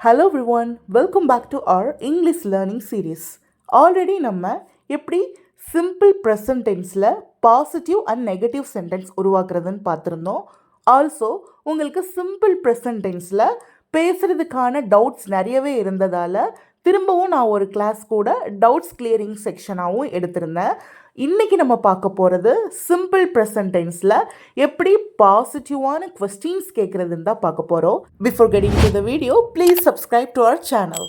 Hello everyone, welcome back to our English learning series. Already நம்ம எப்படி simple present tenseல positive and negative sentence உருவாக்குறதுன்னு பார்த்துருந்தோம். Also உங்களுக்கு simple present tenseல பேசுறதுக்கான doubts நிறையவே இருந்ததால் திரும்பவும் நான் ஒரு கிளாஸ் கூட டவுட்ஸ் கிளியரிங் செக்ஷனாகவும் எடுத்திருந்தேன். இன்றைக்கி நம்ம பார்க்க போகிறது சிம்பிள் ப்ரெசன்ட் டென்ஸில் எப்படி பாசிட்டிவான கொஸ்டின்ஸ் கேட்குறதுன்னு தான் பார்க்க போகிறோம். Before getting to the video please subscribe to our channel.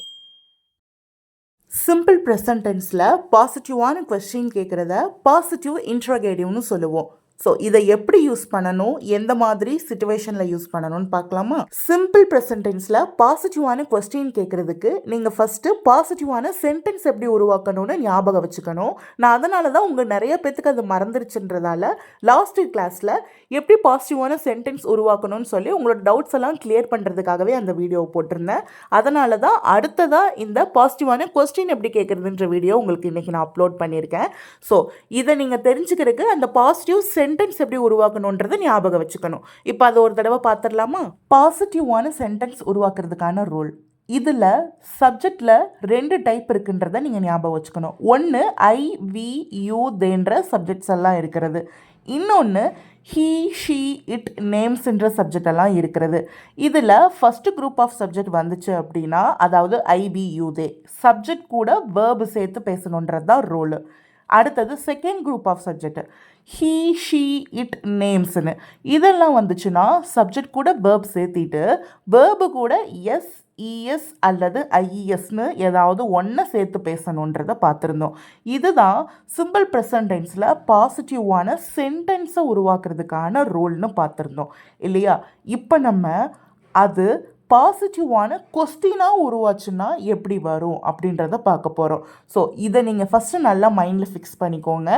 Simple present டென்ஸில் பாசிட்டிவான கொஸ்டின் கேட்குறத பாசிட்டிவ் இன்ட்ரோகேட்டிவ்னு சொல்லுவோம். ஸோ இதை எப்படி யூஸ் பண்ணணும், எந்த மாதிரி சிச்சுவேஷனில் யூஸ் பண்ணணும்னு பார்க்கலாமா? சிம்பிள் ப்ரெசன்ட் டென்ஸில் பாசிட்டிவான கொஸ்டின் கேட்குறதுக்கு நீங்கள் ஃபஸ்ட்டு பாசிட்டிவான சென்டென்ஸ் எப்படி உருவாக்கணும்னு ஞாபகம் வச்சுக்கணும். நான் அதனால தான் உங்கள் நிறைய பேத்துக்கு அது மறந்துருச்சுன்றதால லாஸ்ட் கிளாஸில் எப்படி பாசிட்டிவான சென்டென்ஸ் உருவாக்கணும்னு சொல்லி உங்களோட டவுட்ஸ் எல்லாம் கிளியர் பண்ணுறதுக்காகவே அந்த வீடியோ போட்டிருந்தேன். அதனால தான் அடுத்ததாக இந்த பாசிட்டிவான கொஸ்டின் எப்படி கேட்குறதுன்ற வீடியோ உங்களுக்கு இன்றைக்கி நான் அப்லோட் பண்ணியிருக்கேன். ஸோ இதை நீங்கள் தெரிஞ்சுக்கிறதுக்கு அந்த பாசிட்டிவ் சென்டென்ஸ் எப்படி உருவாக்கணுன்றதை ஞாபகம் வச்சுக்கணும். இப்போ அதை ஒரு தடவை பார்த்துடலாமா? பாசிட்டிவான சென்டென்ஸ் உருவாக்குறதுக்கான ரூல். இதில் சப்ஜெக்டில் 2 டைப் இருக்குன்றதை நீங்கள் ஞாபகம் வச்சுக்கணும். ஒன்று ஐ வி யூ தேன்ற சப்ஜெக்ட்ஸ் எல்லாம் இருக்கிறது. இன்னொன்று ஹீ ஷீ இட் நேம்ஸ்ன்ற சப்ஜெக்ட் எல்லாம் இருக்கிறது. இதில் ஃபஸ்ட்டு குரூப் ஆஃப் சப்ஜெக்ட் வந்துச்சு அப்படின்னா, அதாவது I we you they subject கூட வேர்பு சேர்த்து பேசணுன்றது தான் ரூலு. அடுத்தது second group of subject he she it நேம்ஸ்னு இதெல்லாம் வந்துச்சுன்னா சப்ஜெக்ட் கூட வேர்ப் சேர்த்திட்டு வேர்பு கூட எஸ் இஎஸ் அல்லது ஐஇஎஸ்னு ஏதாவது ஒன்றை சேர்த்து பேசணுன்றதை பார்த்துருந்தோம். இதுதான் சிம்பிள் ப்ரெசன்ட் டென்ஸில் பாசிட்டிவான சென்டென்ஸை உருவாக்குறதுக்கான ரூல்னு பார்த்துருந்தோம் இல்லையா? இப்போ நம்ம அது பாசிட்டிவான கொஸ்டினாக உருவாச்சுன்னா எப்படி வரும் அப்படின்றத பார்க்க போகிறோம். ஸோ இதை நீங்கள் ஃபஸ்ட்டு நல்லா மைண்டில் ஃபிக்ஸ் பண்ணிக்கோங்க.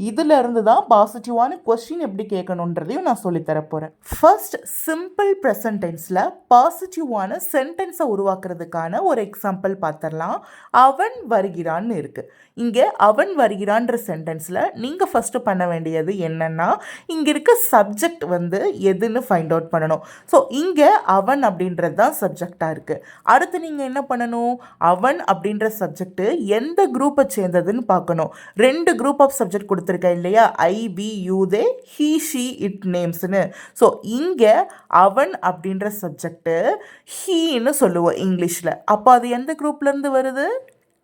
இதிலிருந்து தான் பாசிட்டிவான கொஸ்டின் எப்படி கேட்கணுன்றதையும் நான் சொல்லித்தர போகிறேன். ஃபர்ஸ்ட் சிம்பிள் ப்ரெசன்ட் டென்ஸில் பாசிட்டிவான சென்டென்ஸை உருவாக்குறதுக்கான ஒரு எக்ஸாம்பிள் பார்த்துடலாம். அவன் வருகிறான்னு இருக்குது. இங்கே அவன் வருகிறான்ற சென்டென்ஸில் நீங்கள் ஃபஸ்ட்டு பண்ண வேண்டியது என்னென்னா, இங்கே இருக்க சப்ஜெக்ட் எதுன்னு ஃபைண்ட் அவுட் பண்ணணும். ஸோ இங்கே அவன் அப்படின்றது தான் சப்ஜெக்டாக இருக்குது. அடுத்து நீங்கள் என்ன பண்ணணும், அவன் அப்படின்ற சப்ஜெக்ட் எந்த குரூப்பை சேர்ந்ததுன்னு பார்க்கணும். 2 குரூப் ஆஃப் சப்ஜெக்ட் கொடுத்துருக்கேன் இல்லையா? I we you they he she it நேம்ஸ்னு. ஸோ இங்கே அவன் அப்படின்ற சப்ஜெக்டு ஹீன்னு சொல்லுவோம் இங்கிலீஷில். அப்போ அது எந்த குரூப்லேருந்து வருது?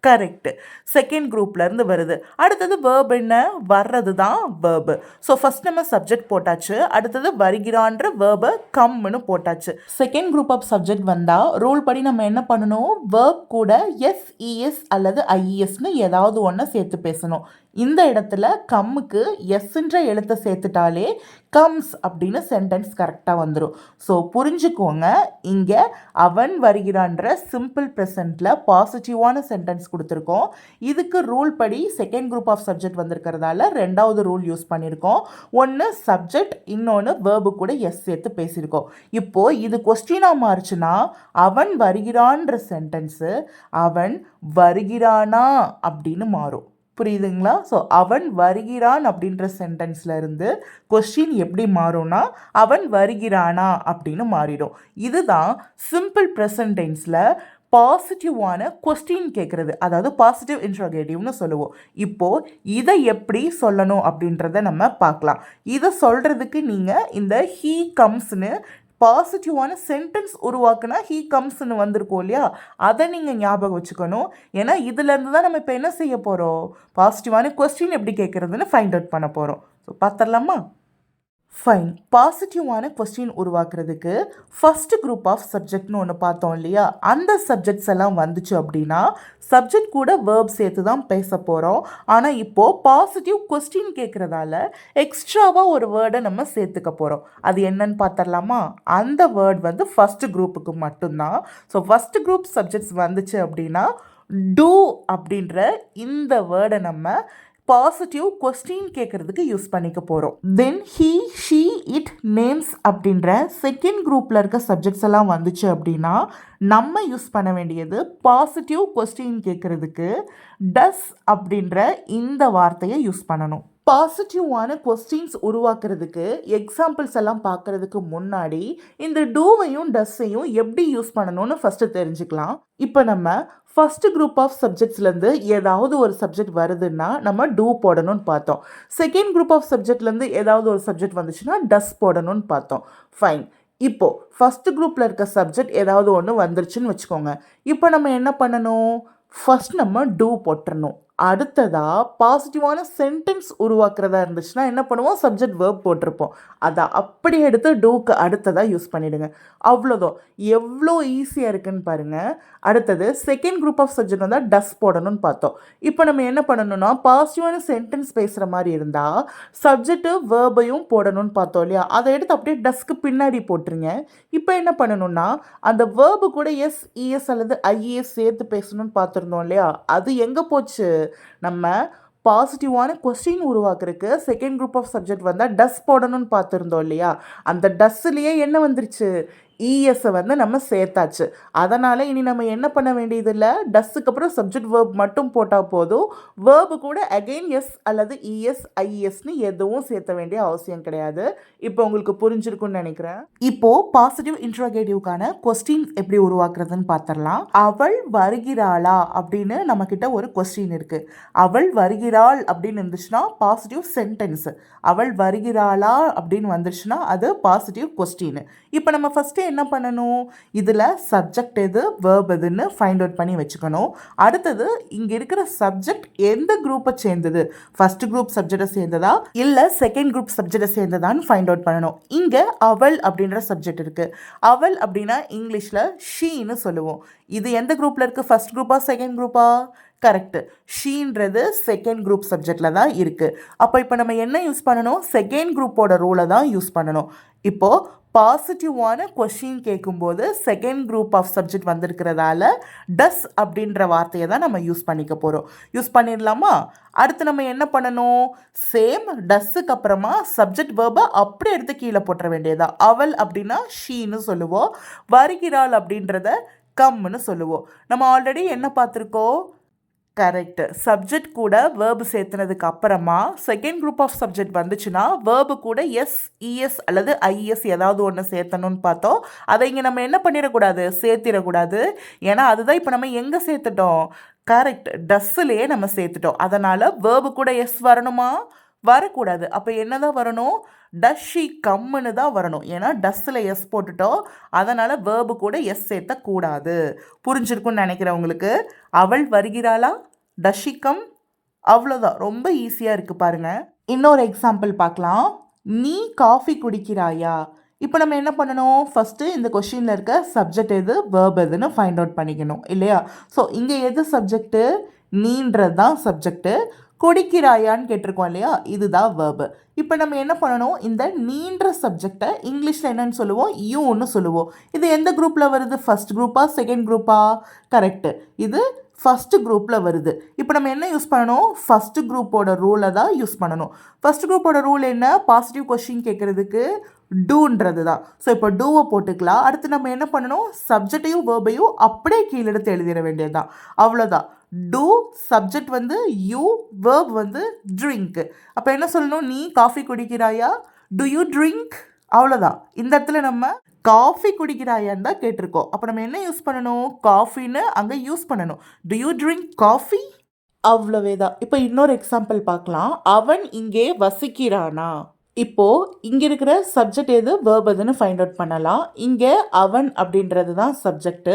கரெக்டு, செகண்ட் குரூப்லேருந்து வருது. அடுத்தது வேர்ப் என்ன? வர்றது தான் வேர்பு. ஸோ ஃபஸ்ட் நம்ம சப்ஜெக்ட் போட்டாச்சு. அடுத்தது வருகிறான்ற வேர்பை கம்னு போட்டாச்சு. செகண்ட் குரூப் ஆஃப் சப்ஜெக்ட் வந்தால் ரூல் படி நம்ம என்ன பண்ணணும்? வேர்ப் கூட எஸ்இஎஸ் அல்லது ஐஇஎஸ்னு ஏதாவது ஒன்று சேர்த்து பேசணும். இந்த இடத்துல கம்முக்கு எஸ்ன்ற எழுத்தை சேர்த்துட்டாலே கம்ஸ் அப்படின்னு சென்டென்ஸ் கரெக்டாக வந்துடும். ஸோ புரிஞ்சுக்கோங்க, இங்கே அவன் வருகிறான்ற சிம்பிள் ப்ரெசண்ட்டில் பாசிட்டிவான சென்டென்ஸ் கொடுத்துருக்கோம். இதுக்கு ரூல் படி செகண்ட் குரூப் ஆஃப் சப்ஜெக்ட் வந்திருக்கிறதால 2வது ரூல் யூஸ் பண்ணியிருக்கோம். ஒன்று சப்ஜெக்ட், இன்னொன்று வேர்பு கூட எஸ் சேர்த்து பேசியிருக்கோம். இப்போது இது கொஸ்டினாக மாறுச்சுன்னா அவன் வருகிறான்ற சென்டென்ஸு அவன் வருகிறானா அப்படின்னு மாறும். புரியுதுங்களா? ஸோ அவன் வருகிறான் அப்படின்ற சென்டென்ஸில் இருந்து கொஸ்டின் எப்படி மாறும்னா அவன் வருகிறானா அப்படின்னு மாறிடும். இதுதான் சிம்பிள் ப்ரெசன்ட் டென்ஸில் பாசிட்டிவான கொஸ்டின் கேட்குறது, அதாவது பாசிட்டிவ் இன்ட்ரோகேட்டிவ்னு சொல்லுவோம். இப்போது இதை எப்படி சொல்லணும் அப்படின்றத நம்ம பார்க்கலாம். இதை சொல்கிறதுக்கு நீங்கள் இந்த ஹீ கம்ஸ்னு பாசிட்டிவான சென்டென்ஸ் உருவாக்குனா ஹீ கம்ஸ்னு வந்திருக்கோம் இல்லையா? அதை நீங்கள் ஞாபகம் வச்சுக்கணும். ஏன்னா இதுலேருந்து தான் நம்ம இப்போ என்ன செய்ய போகிறோம்? பாசிட்டிவான கொஸ்டின் எப்படி கேட்குறதுன்னு ஃபைண்ட் அவுட் பண்ண போகிறோம். ஸோ பார்த்துடலாமா? ஃபைன். பாசிட்டிவான கொஸ்டின் உருவாக்குறதுக்கு ஃபஸ்ட்டு குரூப் ஆஃப் சப்ஜெக்ட்னு ஒன்று பார்த்தோம் இல்லையா? அந்த சப்ஜெக்ட்ஸ் எல்லாம் வந்துச்சு அப்படின்னா சப்ஜெக்ட் கூட வேர்ப் சேர்த்து தான் பேச போகிறோம். ஆனால் இப்போது பாசிட்டிவ் கொஸ்டின் கேட்குறதால எக்ஸ்ட்ராவாக ஒரு வேர்டை நம்ம சேர்த்துக்க போகிறோம். அது என்னன்னு பார்த்துடலாமா? அந்த வேர்ட் ஃபஸ்ட்டு குரூப்புக்கு மட்டும்தான். ஸோ ஃபஸ்ட்டு குரூப் சப்ஜெக்ட்ஸ் வந்துச்சு அப்படின்னா டூ அப்படின்ற இந்த வேர்டை நம்ம பாசிட்டிவ் கொஸ்டின் கேட்குறதுக்கு யூஸ் பண்ணிக்க போகிறோம். தென் ஹீ ஷீ இட் நேம்ஸ் அப்படின்ற செகண்ட் குரூப்பில் இருக்க சப்ஜெக்ட்ஸ் எல்லாம் வந்துச்சு அப்படின்னா நம்ம யூஸ் பண்ண வேண்டியது பாசிட்டிவ் கொஸ்டின் கேட்குறதுக்கு டஸ் அப்படின்ற இந்த வார்த்தையை யூஸ் பண்ணணும். பாசிட்டிவான கொஸ்டின்ஸ் உருவாக்குறதுக்கு எக்ஸாம்பிள்ஸ் எல்லாம் பார்க்கறதுக்கு முன்னாடி இந்த டூவையும் டஸ்ஸையும் எப்படி யூஸ் பண்ணணும்னு ஃபஸ்ட்டு தெரிஞ்சுக்கலாம். இப்போ நம்ம ஃபஸ்ட்டு குரூப் ஆஃப் சப்ஜெக்ட்ஸ்லேருந்து ஏதாவது ஒரு சப்ஜெக்ட் வருதுன்னா நம்ம டூ போடணும்னு பார்த்தோம். செகண்ட் குரூப் ஆஃப் சப்ஜெக்ட்லேருந்து ஏதாவது ஒரு சப்ஜெக்ட் வந்துச்சுன்னா டஸ் போடணும்னு பார்த்தோம். ஃபைன். இப்போது ஃபஸ்ட்டு குரூப்பில் இருக்க சப்ஜெக்ட் ஏதாவது ஒன்று வந்துருச்சுன்னு வச்சுக்கோங்க. இப்போ நம்ம என்ன பண்ணணும்? ஃபஸ்ட் நம்ம டூ போட்டுறணும். அடுத்ததாக பாசிட்டிவான சென்டென்ஸ் உருவாக்குறதா இருந்துச்சுன்னா என்ன பண்ணுவோம்? சப்ஜெக்ட் வேர்ப் போட்டிருப்போம். அதை அப்படி எடுத்து டூக்கு அடுத்ததாக யூஸ் பண்ணிவிடுங்க. அவ்வளோதான். எவ்வளோ ஈஸியாக இருக்குன்னு பாருங்கள். அடுத்தது செகண்ட் குரூப் ஆஃப் சப்ஜெக்ட் வந்தால் டஸ் போடணும்னு பார்த்தோம். இப்போ நம்ம என்ன பண்ணணும்னா பாசிட்டிவான சென்டென்ஸ் பேசுகிற மாதிரி இருந்தால் சப்ஜெக்ட்டு வேர்பையும் போடணும்னு பார்த்தோம் இல்லையா? அதை எடுத்து அப்படியே டஸ்க்கு பின்னாடி போட்டுருங்க. இப்போ என்ன பண்ணணும்னா அந்த வேர்பு கூட எஸ், இஎஸ் அல்லது ஐஏஎஸ் சேர்த்து பேசணும்னு பார்த்துருந்தோம் இல்லையா? அது எங்கே போச்சு? நம்ம பாசிட்டிவான கொஸ்டின் உருவாக்குறதுக்கு செகண்ட் குரூப் ஆஃப் சப்ஜெக்ட் வந்தால் டஸ் போடணும்னு பார்த்துருந்தோம் இல்லையா? அந்த டஸ்ஸுலேயே என்ன வந்துருச்சு? இஎஸ்ஸை வந்து நம்ம சேர்த்தாச்சு. அதனால் இனி நம்ம என்ன பண்ண வேண்டியதில்லை, டஸ்ஸுக்கு அப்புறம் சப்ஜெக்ட் வேர்ப் மட்டும் போட்டால் போதும். வேர்பு கூட அகெயின் எஸ் அல்லது இஎஸ் ஐஎஸ்னு எதுவும் சேர்த்த வேண்டிய அவசியம் கிடையாது. இப்போ உங்களுக்கு புரிஞ்சிருக்குன்னு நினைக்கிறேன். இப்போது பாசிட்டிவ் இன்ட்ரோகேட்டிவ்க்கான கொஸ்டின் எப்படி உருவாக்குறதுன்னு பார்த்துடலாம். அவள் வருகிறாளா அப்படின்னு நம்மக்கிட்ட ஒரு கொஸ்டின் இருக்குது. அவள் வருகிறாள் அப்படின்னு இருந்துச்சுன்னா பாசிட்டிவ் சென்டென்ஸு. அவள் வருகிறாளா அப்படின்னு வந்துருச்சுன்னா அது பாசிட்டிவ் கொஸ்டின். இப்போ நம்ம ஃபஸ்ட்டு என்ன பண்ணணும்? இதில் சப்ஜெக்ட் எது, வேர்ப் எதுன்னு ஃபைண்ட் அவுட் பண்ணி வச்சுக்கணும். அடுத்தது இங்கே இருக்கிற சப்ஜெக்ட் எந்த குரூப்பை சேர்ந்தது, ஃபஸ்ட் குரூப் சப்ஜெக்டை சேர்ந்ததா இல்லை செகண்ட் குரூப் சப்ஜெக்டை சேர்ந்ததான்னு ஃபைண்ட் அவுட் பண்ணணும். இங்கே அவள் அப்படின்ற சப்ஜெக்ட் இருக்குது. அவள் அப்படின்னா இங்கிலீஷில் ஷீன்னு சொல்லுவோம். இது எந்த குரூப்பில் இருக்குது? ஃபஸ்ட் குரூப்பா செகண்ட் குரூப்பா? கரெக்டு. ஷீன்றது செகண்ட் குரூப் சப்ஜெக்டில் தான் இருக்குது. அப்போ இப்போ நம்ம என்ன யூஸ் பண்ணணும்? செகண்ட் குரூப்போட ரூலை தான் யூஸ் பண்ணணும். இப்போது பாசிட்டிவான கொஷின் கேட்கும்போது செகண்ட் குரூப் ஆஃப் சப்ஜெக்ட் வந்திருக்கிறதால டஸ் அப்படின்ற வார்த்தையை தான் நம்ம யூஸ் பண்ணிக்க போகிறோம். யூஸ் பண்ணிடலாமா? அடுத்து நம்ம என்ன பண்ணணும்? சேம் டஸ்ஸுக்கு அப்புறமா சப்ஜெக்ட் வேர்பை அப்படியே எடுத்து கீழே போட்டுற வேண்டியதா. அவள் அப்படின்னா ஷீன்னு சொல்லுவோம். வருகிறாள் அப்படின்றத கம்னு சொல்லுவோம். நம்ம ஆல்ரெடி என்ன பார்த்துருக்கோம்? கரெக்டு. சப்ஜெக்ட் கூட வேர்பு சேர்த்துனதுக்கு அப்புறமா செகண்ட் குரூப் ஆஃப் சப்ஜெக்ட் வந்துச்சுன்னா வேர்பு கூட எஸ், இஎஸ் அல்லது ஐஎஸ் ஏதாவது ஒன்று சேர்த்தணும்னு பார்த்தோம். அதை இங்கே நம்ம என்ன பண்ணிடக்கூடாது? சேர்த்திடக்கூடாது. ஏன்னா அதுதான் இப்போ நம்ம எங்கே சேர்த்துட்டோம்? கரெக்ட், டஸ்ஸுலேயே நம்ம சேர்த்துட்டோம். அதனால் வேர்பு கூட எஸ் வரணுமா? வரக்கூடாது. அப்போ என்ன தான் வரணும்? டஸ் ஷீ கம்முன்னு தான் வரணும். ஏன்னா டஸ்ஸில் எஸ் போட்டுட்டோம். அதனால் வேர்பு கூட எஸ் சேர்த்தக்கூடாது. புரிஞ்சிருக்குன்னு நினைக்கிறேன் உங்களுக்கு. அவள் வருகிறாளா, டஸ் ஷீ கம், அவ்வளோதான். ரொம்ப ஈஸியாக இருக்குது பாருங்கள். இன்னொரு எக்ஸாம்பிள் பார்க்கலாம். நீ காஃபி குடிக்கிறாயா? இப்போ நம்ம என்ன பண்ணணும்? ஃபஸ்ட்டு இந்த கொஷினில் இருக்க சப்ஜெக்ட் எது, வேர்ப் எதுன்னு ஃபைண்ட் அவுட் பண்ணிக்கணும் இல்லையா? ஸோ இங்கே எது சப்ஜெக்ட்டு? நீன்றது தான் சப்ஜெக்ட்டு. குடிக்கிறாயான்னு கேட்டிருக்கோம் இல்லையா? இதுதான் வேர்பு. இப்போ நம்ம என்ன பண்ணணும்? இந்த நீன்ற சப்ஜெக்டை இங்கிலீஷில் என்னன்னு சொல்லுவோம்? யூன்னு சொல்லுவோம். இது எந்த குரூப்பில் வருது? ஃபஸ்ட் குரூப்பா செகண்ட் குரூப்பா? கரெக்டு, இது ஃபஸ்ட்டு குரூப்பில் வருது. இப்போ நம்ம என்ன யூஸ் பண்ணணும்? ஃபஸ்ட்டு குரூப்போட ரூலை தான் யூஸ் பண்ணணும். ஃபஸ்ட் குரூப்போட ரூல் என்ன? பாசிட்டிவ் கொஷின் கேட்குறதுக்கு டூன்றது தான். ஸோ இப்போ டூவை போட்டுக்கலாம். அடுத்து நம்ம என்ன பண்ணணும்? சப்ஜெக்டையும் வேர்பையும் அப்படியே கீழே எடுத்து எழுதிட வேண்டியது தான். அவ்வளோதான். டூ சப்ஜெக்ட் வந்து யூ, வேர்ப் வந்து ட்ரிங்க். அப்போ என்ன சொல்லணும்? நீ காஃபி குடிக்கிறாயா? Do you drink? அவ்வளோதான். இந்த இடத்துல நம்ம காஃபி குடிக்கிறாயான்னு தான் கேட்டிருக்கோம். அப்போ நம்ம என்ன யூஸ் பண்ணணும்? காஃபின்னு அங்கே யூஸ் பண்ணணும். To you drink coffee? அவ்வளவே தான். இப்போ இன்னொரு எக்ஸாம்பிள் பார்க்கலாம். அவன் இங்கே வசிக்கிறானா? இப்போது இங்கே இருக்கிற சப்ஜெக்ட் எது, வேர்ப் எதுன்னு ஃபைண்ட் அவுட் பண்ணலாம். இங்கே அவன் அப்படின்றது தான் சப்ஜெக்ட்டு,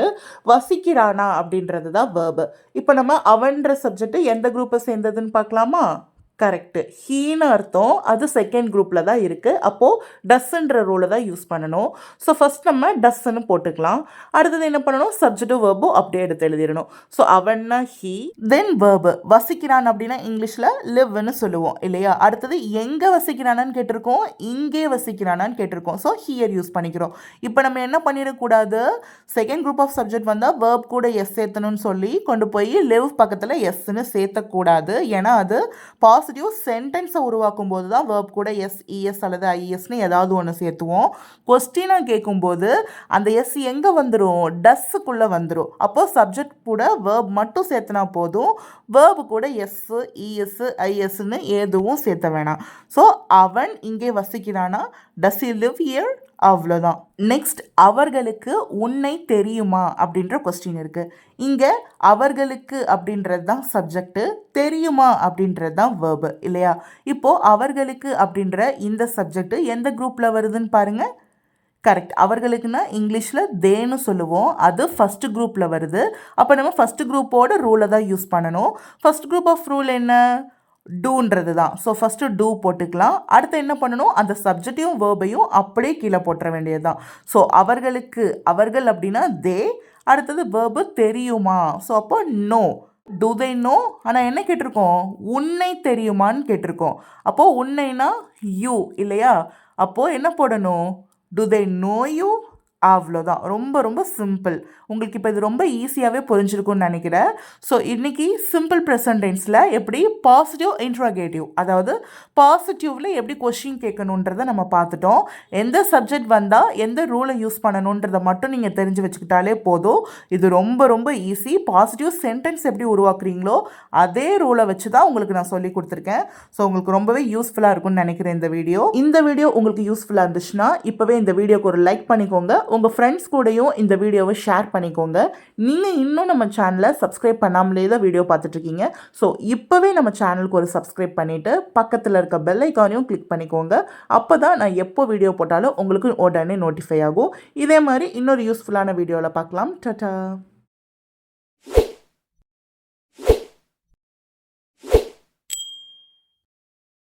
வசிக்கிறானா அப்படின்றது தான் வேர்பு. இப்போ நம்ம அவன்ற சப்ஜெக்ட்டு எந்த குரூப்பை சேர்ந்ததுன்னு பார்க்கலாமா? கரெக்டு, ஹீன்னு அர்த்தம். அது செகண்ட் குரூப்பில் தான் இருக்குது. அப்போது டஸ்ன்ற ரூலை தான் யூஸ் பண்ணணும். ஸோ ஃபஸ்ட் நம்ம டஸ்ன்னு போட்டுக்கலாம். அடுத்தது என்ன பண்ணணும்? சப்ஜெக்டும் வேர்பும் அப்படியே எடுத்து எழுதிடணும். ஸோ அவன்னா ஹீ, தென் வேர்பு. வசிக்கிறான் அப்படின்னா இங்கிலீஷில் லிவ்னு சொல்லுவோம் இல்லையா? அடுத்தது எங்கே வசிக்கிறானான்னு கேட்டிருக்கோம், இங்கே வசிக்கிறானான்னு கேட்டிருக்கோம். ஸோ ஹியர் யூஸ் பண்ணிக்கிறோம். இப்போ நம்ம என்ன பண்ணிடக்கூடாது? செகண்ட் குரூப் ஆஃப் சப்ஜெக்ட் வந்தால் வேர்ப் கூட எஸ் சேர்த்தணும்னு சொல்லி கொண்டு போய் லிவ் பக்கத்தில் எஸ்ன்னு சேர்த்தக்கூடாது. ஏன்னா அது பாசிட்டிவ் சென்டென்ஸை உருவாக்கும் போது தான் வேர்ப் கூட எஸ் இஎஸ் அல்லது ஐஎஸ்னு ஏதாவது ஒன்று சேர்த்துவோம். கொஸ்டினாக கேட்கும்போது அந்த எஸ் எங்கே வந்துடும், டஸ்ஸுக்குள்ளே வந்துடும். அப்போது சப்ஜெக்ட் கூட வேர்ப் மட்டும் சேர்த்துனா போதும், வேர்பு கூட எஸ் இஎஸ் ஐஎஸ்ன்னு எதுவும் சேர்த்த வேணாம். ஸோ அவன் இங்கே வசிக்கிறானா, டஸ் he live here, அவ்வளோதான். நெக்ஸ்ட், அவர்களுக்கு உன்னை தெரியுமா அப்படின்ற கொஸ்டின் இருக்குது. இங்கே அவர்களுக்கு அப்படின்றது தான் சப்ஜெக்டு, தெரியுமா அப்படின்றது தான் வேர்பு இல்லையா? இப்போது அவர்களுக்கு அப்படின்ற இந்த சப்ஜெக்டு எந்த குரூப்பில் வருதுன்னு பாருங்கள். கரெக்ட், அவர்களுக்குன்னா இங்கிலீஷில் தேன்னு சொல்லுவோம், அது ஃபஸ்ட்டு குரூப்பில் வருது. அப்போ நம்ம ஃபஸ்ட்டு குரூப்போட ரூலை தான் யூஸ் பண்ணணும். ஃபஸ்ட் குரூப் ஆஃப் ரூல் என்ன, டூன்றது தான். ஸோ ஃபஸ்ட்டு டூ போட்டுக்கலாம். அடுத்து என்ன பண்ணணும், அந்த சப்ஜெக்டையும் வேர்பையும் அப்படியே கீழே போட்டுற வேண்டியது தான். ஸோ அவர்களுக்கு, அவர்கள் அப்படின்னா தே, அடுத்தது வேர்பு தெரியுமா. ஸோ அப்போ நோ, டு தே நோ. ஆனால் என்ன கேட்டிருக்கோம், உன்னை தெரியுமான்னு கேட்டிருக்கோம். அப்போது உன்னைனா யூ இல்லையா? அப்போது என்ன போடணும், டு தே நோ யூ, அவ்வளோதான். ரொம்ப ரொம்ப சிம்பிள். உங்களுக்கு இப்போ இது ரொம்ப ஈஸியாகவே புரிஞ்சிருக்கும்னு நினைக்கிறேன். ஸோ இன்றைக்கி சிம்பிள் ப்ரெசன்ட் டென்ஸில் எப்படி பாசிட்டிவ் இன்ட்ராகேட்டிவ், அதாவது பாசிட்டிவில் எப்படி கொஷின் கேட்கணுன்றதை நம்ம பார்த்துட்டோம். எந்த சப்ஜெக்ட் வந்தால் எந்த ரூலை யூஸ் பண்ணணுன்றதை மட்டும் நீங்கள் தெரிஞ்சு வச்சுக்கிட்டாலே போதும். இது ரொம்ப ரொம்ப ஈஸி. பாசிட்டிவ் சென்டென்ஸ் எப்படி உருவாக்குறீங்களோ அதே ரூலை வச்சு தான் உங்களுக்கு நான் சொல்லி கொடுத்துருக்கேன். ஸோ உங்களுக்கு ரொம்பவே யூஸ்ஃபுல்லாக இருக்கும்னு நினைக்கிறேன் இந்த வீடியோ. இந்த வீடியோ உங்களுக்கு யூஸ்ஃபுல்லாக இருந்துச்சுன்னா இப்போவே இந்த வீடியோக்கு ஒரு லைக் பண்ணிக்கோங்க. உங்கள் ஃப்ரெண்ட்ஸ் கூடயும் இந்த வீடியோவை ஷேர் பண்ணிக்கோங்க. நீங்கள் இன்னும் நம்ம சேனலை சப்ஸ்கிரைப் பண்ணாமலே தான் வீடியோ பார்த்துட்ருக்கீங்க. ஸோ இப்போவே நம்ம சேனலுக்கு ஒரு சப்ஸ்கிரைப் பண்ணிவிட்டு பக்கத்தில் இருக்க பெல் ஐக்கானையும் கிளிக் பண்ணிக்கோங்க. அப்போ தான் நான் எப்போ வீடியோ போட்டாலும் உங்களுக்கு உடனே நோட்டிஃபை ஆகும். இதே மாதிரி இன்னொரு யூஸ்ஃபுல்லான வீடியோவில் பார்க்கலாம். டாடா.